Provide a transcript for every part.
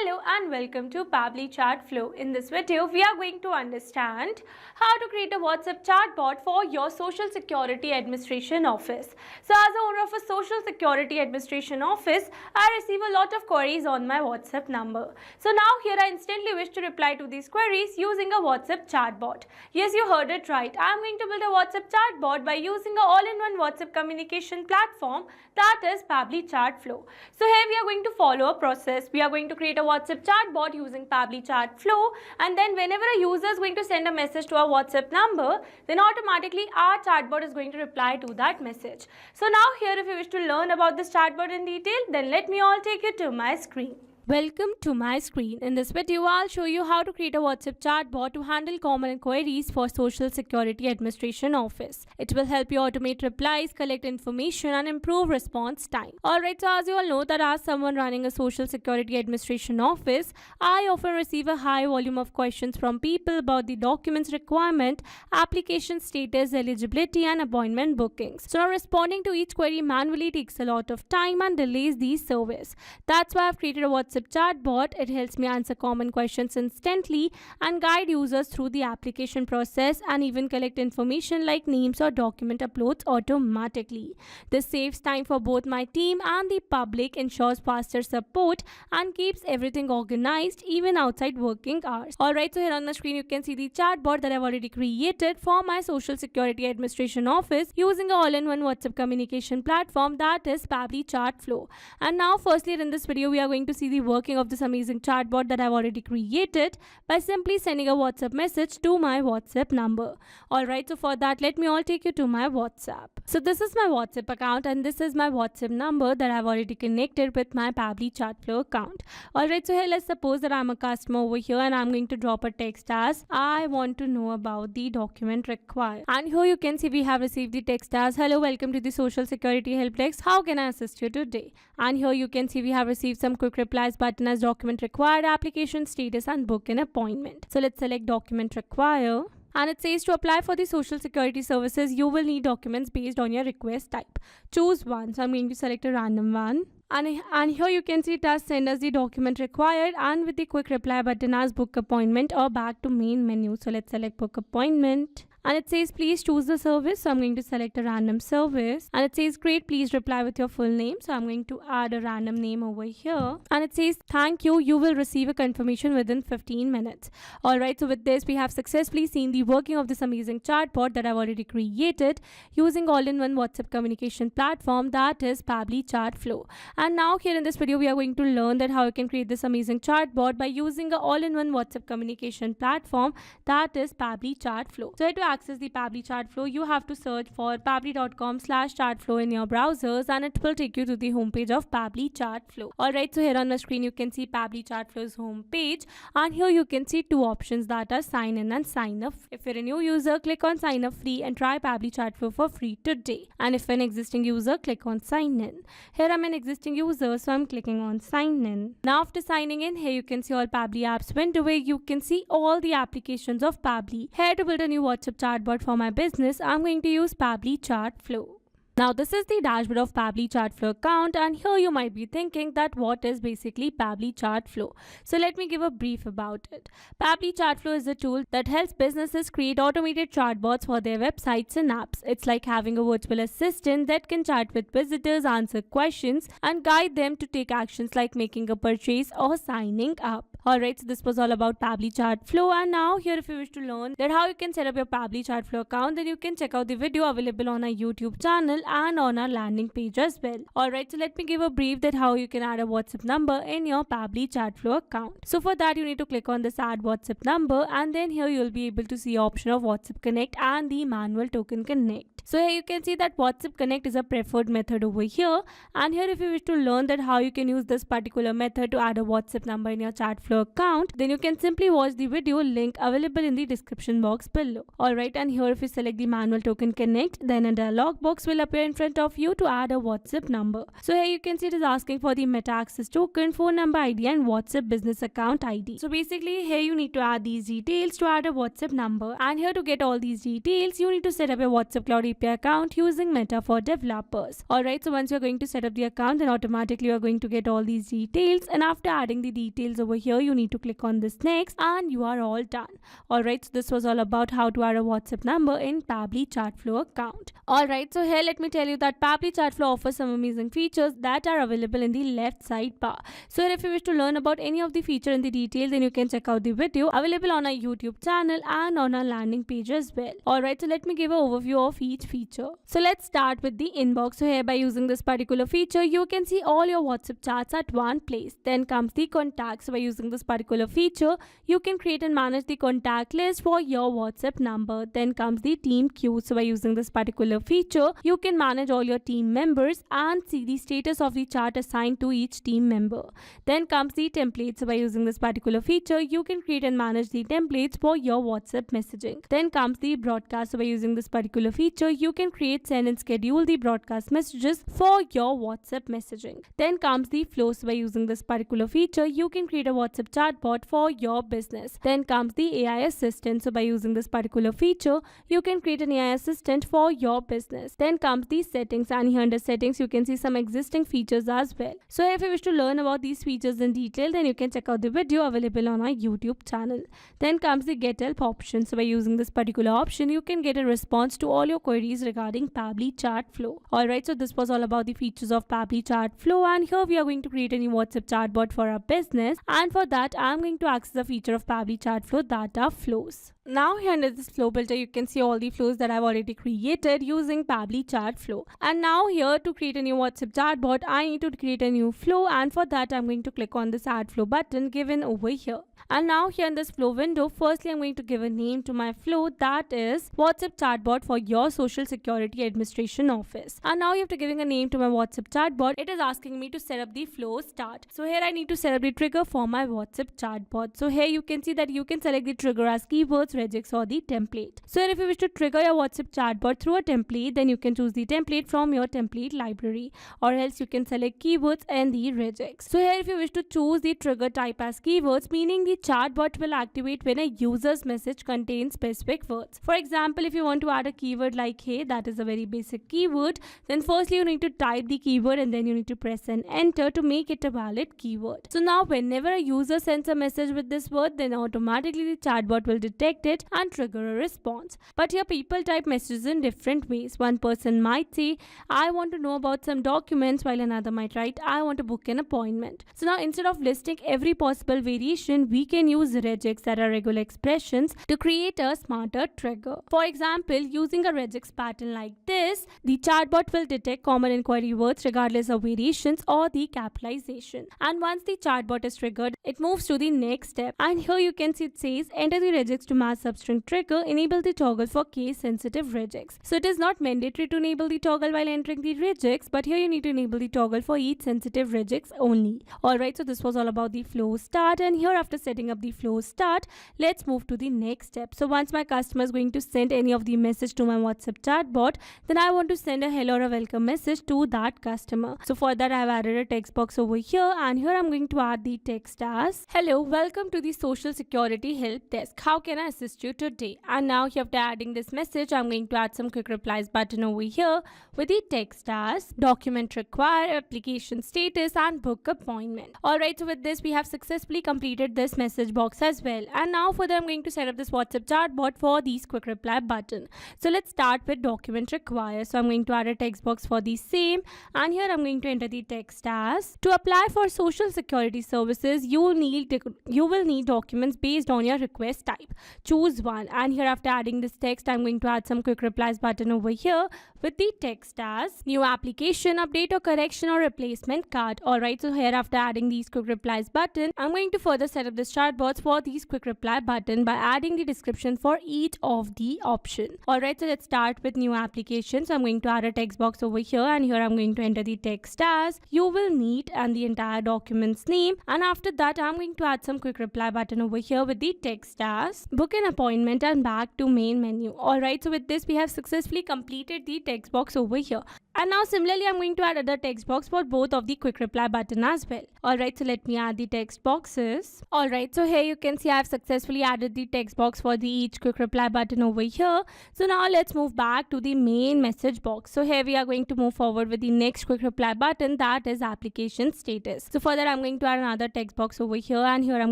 Hello and welcome to Pabbly Chatflow. In this video, we are going to understand how to create a WhatsApp chatbot for your Social Security Administration office. So as the owner of a Social Security Administration office, I receive a lot of queries on my WhatsApp number. So now here I instantly wish to reply to these queries using a WhatsApp chatbot. Yes, you heard it right. I am going to build a WhatsApp chatbot by using an all-in-one WhatsApp communication platform, that is Pabbly Chatflow. So here we are going to follow a process. We are going to create a WhatsApp chatbot using Pabbly Chatflow, and then whenever a user is going to send a message to our WhatsApp number, then automatically our chatbot is going to reply to that message. So now here, if you wish to learn about this chatbot in detail, then let me all take you to my screen. Welcome to my screen. In this video, I'll show you how to create a WhatsApp chatbot to handle common queries for Social Security Administration office. It will help you automate replies, collect information and improve response time. Alright, so as you all know that as someone running a Social Security Administration office, I often receive a high volume of questions from people about the documents requirement, application status, eligibility and appointment bookings. So now responding to each query manually takes a lot of time and delays the service. That's why I've created a WhatsApp chatbot. It helps me answer common questions instantly and guide users through the application process and even collect information like names or document uploads automatically. This saves time for both my team and the public, ensures faster support and keeps everything organized even outside working hours. Alright, so here on the screen you can see the chatbot that I've already created for my Social Security Administration office using an all-in-one WhatsApp communication platform, that is Pabbly Chatflow. And now firstly in this video we are going to see the working of this amazing chatbot that I've already created by simply sending a WhatsApp message to my WhatsApp number. Alright, so for that let me all take you to my WhatsApp. So this is my WhatsApp account and this is my WhatsApp number that I've already connected with my Pabbly Chatflow account. Alright, so here let's suppose that I'm a customer over here and I'm going to drop a text as I want to know about the document required. And here you can see we have received the text as hello, welcome to the Social Security Help Desk. How can I assist you today? And here you can see we have received some quick replies button as document required, application status and book an appointment. So let's select document require. And it says to apply for the Social Security services, you will need documents based on your request type. Choose one. So I'm going to select a random one. And here you can see it has send us the document required and with the quick reply button as book appointment or back to main menu. So let's select book appointment. And it says please choose the service, so I'm going to select a random service. And it says great, please reply with your full name, so I'm going to add a random name over here. And it says thank you, you will receive a confirmation within 15 minutes. Alright, so with this we have successfully seen the working of this amazing chatbot that I've already created using all-in-one WhatsApp communication platform, that is Pabbly Chatflow. And now here in this video we are going to learn that how you can create this amazing chatbot by using an all-in-one WhatsApp communication platform, that is Pabbly Chatflow. So to access the Pabbly Chatflow, you have to search for pabbly.com/chatflow in your browsers and it will take you to the homepage of Pabbly Chatflow. Alright, so here on the screen you can see Pabbly Chatflow's homepage and here you can see two options, that are sign in and sign up. If you're a new user, click on sign up free and try Pabbly Chatflow for free today. And if you're an existing user, click on sign in. Here I'm an existing user, so I'm clicking on sign in. Now after signing in, here you can see all Pabbly apps window where you can see all the applications of Pabbly. Here to build a new WhatsApp chatbot for my business, I'm going to use Pabbly Chatflow. Now this is the dashboard of Pabbly Chatflow account and here you might be thinking that what is basically Pabbly Chatflow. So let me give a brief about it. Pabbly Chatflow is a tool that helps businesses create automated chatbots for their websites and apps. It's like having a virtual assistant that can chat with visitors, answer questions and guide them to take actions like making a purchase or signing up. Alright, so this was all about Pabbly Chatflow, and now here if you wish to learn that how you can set up your Pabbly Chatflow account, then you can check out the video available on our YouTube channel and on our landing page as well. Alright, so let me give a brief that how you can add a WhatsApp number in your Pabbly Chatflow account. So for that you need to click on this add WhatsApp number and then here you'll be able to see option of WhatsApp Connect and the manual token connect. So here you can see that WhatsApp Connect is a preferred method over here, and here if you wish to learn that how you can use this particular method to add a WhatsApp number in your Chatflow account, then you can simply watch the video link available in the description box below. Alright, and here if you select the manual token connect, then a dialog box will appear in front of you to add a WhatsApp number. So here you can see it is asking for the meta access token, phone number ID and WhatsApp business account ID. So basically here you need to add these details to add a WhatsApp number, and here to get all these details you need to set up a WhatsApp cloud API account using Meta for developers. Alright, so once you're going to set up the account, then automatically you're going to get all these details, and after adding the details over here, you need to click on this next and you are all done. Alright, so this was all about how to add a WhatsApp number in Pabbly Chatflow account. Alright, so here let me tell you that Pabbly Chatflow offers some amazing features that are available in the left side bar. So if you wish to learn about any of the feature in the detail, then you can check out the video available on our YouTube channel and on our landing page as well. Alright, so let me give an overview of each feature. So let's start with the inbox. So here by using this particular feature, you can see all your WhatsApp chats at one place. Then comes the contacts. So by using this particular feature, you can create and manage the contact list for your WhatsApp number. Then comes the team queue. So by using this particular feature, you can manage all your team members and see the status of the chat assigned to each team member. Then comes the templates. So by using this particular feature, you can create and manage the templates for your WhatsApp messaging. Then comes the broadcast. So by using this particular feature, you can create, send and schedule the broadcast messages for your WhatsApp messaging. Then comes the flow. So by using this particular feature, you can create a WhatsApp chatbot for your business. Then comes the AI assistant. So by using this particular feature, you can create an AI assistant for your business. Then comes the settings, and here under settings, you can see some existing features as well. So if you wish to learn about these features in detail, then you can check out the video available on our YouTube channel. Then comes the get help option. So by using this particular option, you can get a response to all your queries regarding Pabbly Chatflow. Alright, so this was all about the features of Pabbly Chatflow, and here we are going to create a new WhatsApp chatbot for our business, and for that I'm going to access the feature of Pabbly Chatflow that are flows. Now here under this flow builder, you can see all the flows that I've already created using Pabbly Chatflow. And now here to create a new WhatsApp chatbot, I need to create a new flow, and for that I'm going to click on this add flow button given over here. And now here in this flow window, firstly I'm going to give a name to my flow, that is WhatsApp chatbot for your Social Security Administration Office. And now after giving a name to my WhatsApp chatbot, it is asking me to set up the flow start. So here I need to set up the trigger for my WhatsApp chatbot. So here you can see that you can select the trigger as keywords, regex or the template. So if you wish to trigger your WhatsApp chatbot through a template, then you can choose the template from your template library, or else you can select keywords and the regex. So here if you wish to choose the trigger type as keywords, meaning the chatbot will activate when a user's message contains specific words. For example, if you want to add a keyword like hey, that is a very basic keyword, then firstly you need to type the keyword and then you need to press an enter to make it a valid keyword. So now whenever a user sends a message with this word, then automatically the chatbot will detect it and trigger a response. But here people type messages in different ways. One person might say I want to know about some documents, while another might write I want to book an appointment. So now instead of listing every possible variation, we can use regex, that are regular expressions, to create a smarter trigger. For example, using a regex pattern like this, the chatbot will detect common inquiry words regardless of variations or the capitalization. And once the chatbot is triggered, it moves to the next step. And here you can see it says enter the regex to match substring trigger, enable the toggle for case sensitive regex. So it is not mandatory to enable the toggle while entering the regex, but here you need to enable the toggle for each sensitive regex only. Alright, so this was all about the flow start, and here after setting up the flow start, let's move to the next step. So once my customer is going to send any of the message to my WhatsApp chatbot, then I want to send a hello or a welcome message to that customer. So for that I have added a text box over here, and here I'm going to add the text as hello, welcome to the Social Security Help Desk. How can I assist you today? And now here after adding this message, I'm going to add some quick replies button over here with the text as document required, application status and book appointment. Alright, so with this we have successfully completed this message box as well. And now further I'm going to set up this WhatsApp chatbot for these quick reply button. So let's start with document required. So I'm going to add a text box for the same, and here I'm going to enter the text as to apply for Social Security services, you will need documents based on your request type. Choose one. And here after adding this text, I'm going to add some quick replies button over here with the text as new application, update or correction or replacement card. Alright, so here after adding these quick replies button, I'm going to further set up this chatbots for these quick reply button by adding the description for each of the option. Alright, so let's start with new application. So I'm going to add a text box over here, and here I'm going to enter the text as you will need and the entire document's name, and after that I'm going to add some quick reply button over here with the text as book an appointment and back to main menu. Alright, so with this we have successfully completed the text box over here. And now similarly, I'm going to add other text box for both of the quick reply button as well. Alright, so let me add the text boxes. Alright, so here you can see I've successfully added the text box for the each quick reply button over here. So now let's move back to the main message box. So here we are going to move forward with the next quick reply button, that is application status. So for that, I'm going to add another text box over here, and here I'm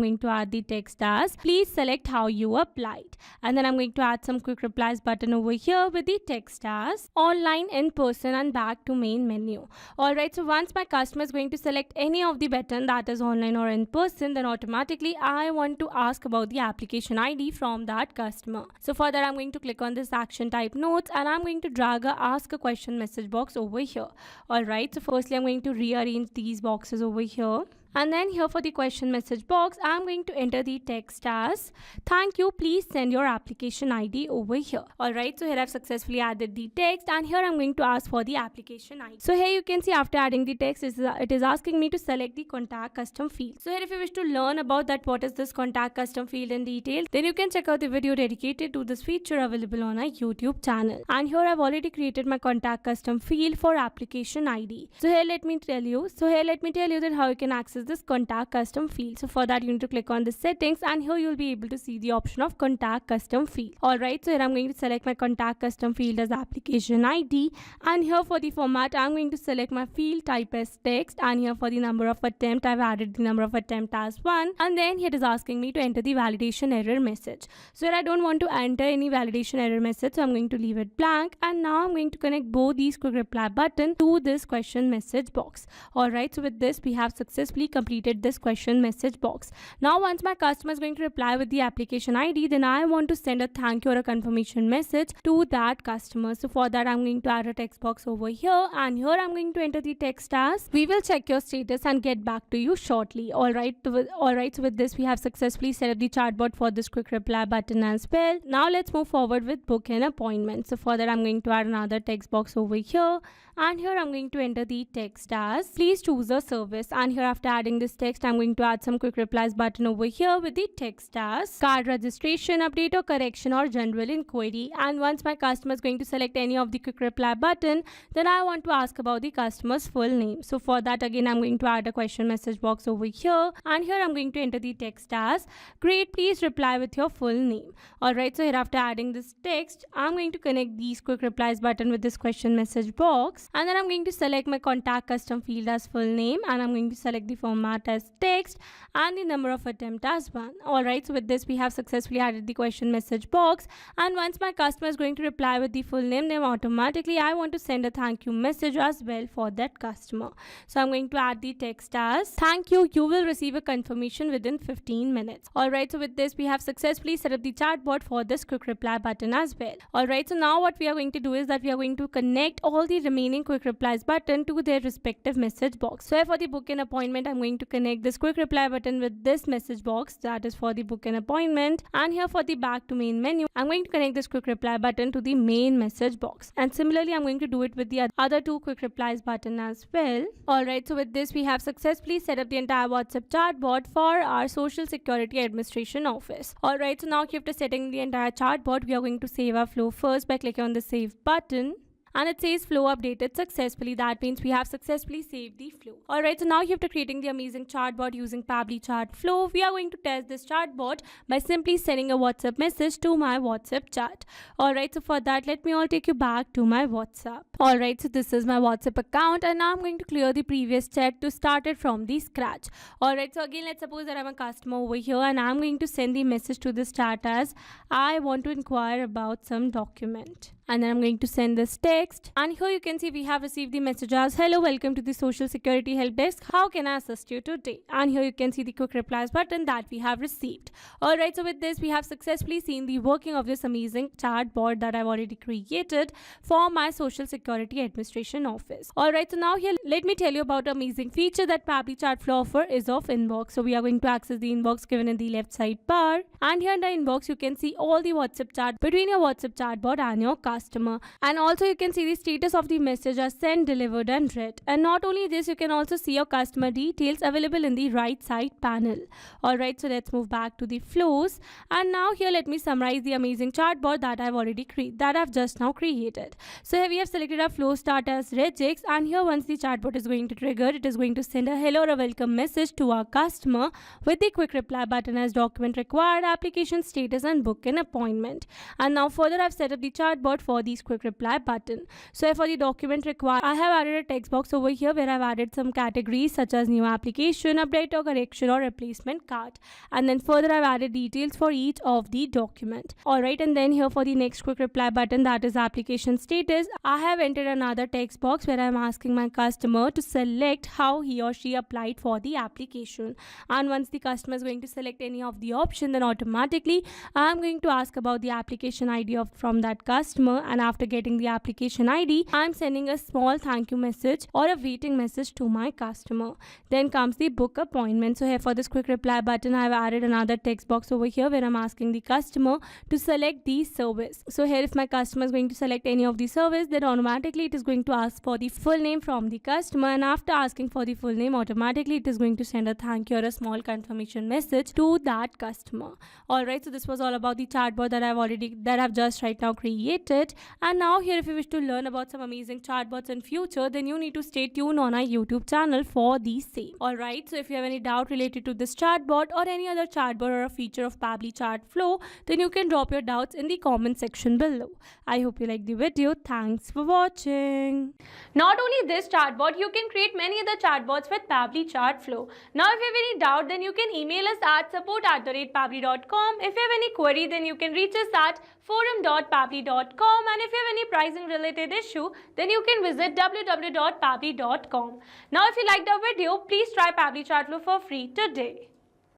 going to add the text as please select how you applied. And then I'm going to add some quick replies button over here with the text as online, in person, and back to main menu. Alright, so once my customer is going to select any of the button, that is online or in person, then automatically I want to ask about the application ID from that customer. So for that, I'm going to click on this action type notes, and I'm going to drag a ask a question message box over here. Alright, so firstly I'm going to rearrange these boxes over here. And then here for the question message box, I'm going to enter the text as thank you, please send your application ID over here. Alright, so here I've successfully added the text, and here I'm going to ask for the application ID. So here you can see after adding the text, it is asking me to select the contact custom field. So here if you wish to learn about that what is this contact custom field in detail, then you can check out the video dedicated to this feature available on our YouTube channel. And here I've already created my contact custom field for application ID. So here let me tell you that how you can access this contact custom field. So for that, you need to click on the settings, and here you'll be able to see the option of contact custom field. Alright, so here I'm going to select my contact custom field as application ID, and here for the format I'm going to select my field type as text, and here for the number of attempt I've added the number of attempt as 1, and then here it is asking me to enter the validation error message. So here I don't want to enter any validation error message, so I'm going to leave it blank, and now I'm going to connect both these quick reply button to this question message box. Alright, so with this we have successfully completed this question message box. Now once my customer is going to reply with the application ID, then I want to send a thank you or a confirmation message to that customer. So for that, I'm going to add a text box over here, and here I'm going to enter the text as we will check your status and get back to you shortly. Alright, so with this we have successfully set up the chatbot for this quick reply button as well. Now let's move forward with book an appointment. So for that, I'm going to add another text box over here, and here I'm going to enter the text as please choose a service, and here after adding this text I'm going to add some quick replies button over here with the text as card registration, update or correction, or general inquiry. And once my customer is going to select any of the quick reply button, then I want to ask about the customer's full name. So for that, again I'm going to add a question message box over here, and here I'm going to enter the text as great, please reply with your full name. Alright, so here after adding this text, I'm going to connect these quick replies button with this question message box, and then I'm going to select my contact custom field as full name, and I'm going to select the format as text and the number of attempt as 1. Alright, so with this we have successfully added the question message box, and once my customer is going to reply with the full name, then automatically I want to send a thank you message as well for that customer. So I'm going to add the text as thank you, you will receive a confirmation within 15 minutes. Alright, so with this we have successfully set up the chatbot for this quick reply button as well. Alright, so now what we are going to do is that we are going to connect all the remaining quick replies button to their respective message box. So for the book an appointment, I'm going to connect this quick reply button with this message box, that is for the book an appointment, and here for the back to main menu I'm going to connect this quick reply button to the main message box, and similarly I'm going to do it with the other two quick replies button as well. Alright, so with this we have successfully set up the entire WhatsApp chatbot for our Social Security Administration office. Alright, so now after setting the entire chatbot, we are going to save our flow first by clicking on the save button. And it says flow updated successfully. That means we have successfully saved the flow. Alright, so now after creating the amazing chatbot using Pabbly Chatflow, we are going to test this chatbot by simply sending a WhatsApp message to my WhatsApp chat. Alright, so for that, let me all take you back to my WhatsApp. Alright, so this is my WhatsApp account, and now I'm going to clear the previous chat to start it from the scratch. Alright, so again, let's suppose that I'm a customer over here, and I'm going to send the message to this chat as I want to inquire about some document. And then I'm going to send this text, and here you can see we have received the message as hello, welcome to the Social Security Help Desk, how can I assist you today? And here you can see the quick replies button that we have received. Alright, so with this we have successfully seen the working of this amazing chatbot that I've already created for my Social Security Administration office. Alright, so now here let me tell you about an amazing feature that Pabbly Chatflow offer is of inbox. So we are going to access the inbox given in the left side bar, and here in the inbox you can see all the WhatsApp chat between your WhatsApp chatbot and your customer. customer. And also you can see the status of the message as sent, delivered and read. And not only this, you can also see your customer details available in the right side panel. Alright, so let's move back to the flows. And now here let me summarize the amazing chatbot that I've just now created. So here we have selected our flow start as regex, and here once the chatbot is going to trigger, it is going to send a hello or a welcome message to our customer with the quick reply button as document required, application status and book an appointment. And now further I've set up the chatbot for these quick reply button. So for the document required, I have added a text box over here where I've added some categories such as new application, update or correction or replacement card. And then further I've added details for each of the document. Alright, and then here for the next quick reply button, that is application status, I have entered another text box where I'm asking my customer to select how he or she applied for the application. And once the customer is going to select any of the option, then automatically I'm going to ask about the application ID from that customer, and after getting the application ID, I'm sending a small thank you message or a waiting message to my customer. Then comes the book appointment. So here for this quick reply button, I've added another text box over here where I'm asking the customer to select the service. So here if my customer is going to select any of the service, then automatically it is going to ask for the full name from the customer, and after asking for the full name, automatically it is going to send a thank you or a small confirmation message to that customer. Alright, so this was all about the chatbot that I've just right now created. And now here if you wish to learn about some amazing chatbots in future, then you need to stay tuned on our YouTube channel for the same. Alright, so if you have any doubt related to this chatbot or any other chatbot or a feature of Pabbly Chatflow, then you can drop your doubts in the comment section below. I hope you liked the video. Thanks for watching. Not only this chatbot, you can create many other chatbots with Pabbly Chatflow. Now if you have any doubt, then you can email us at support@pabbly.com. If you have any query, then you can reach us at forum.pabbly.com, and if you have any pricing related issue, then you can visit www.pabbly.com. Now if you liked our video, please try Pabbly Chatflow for free today.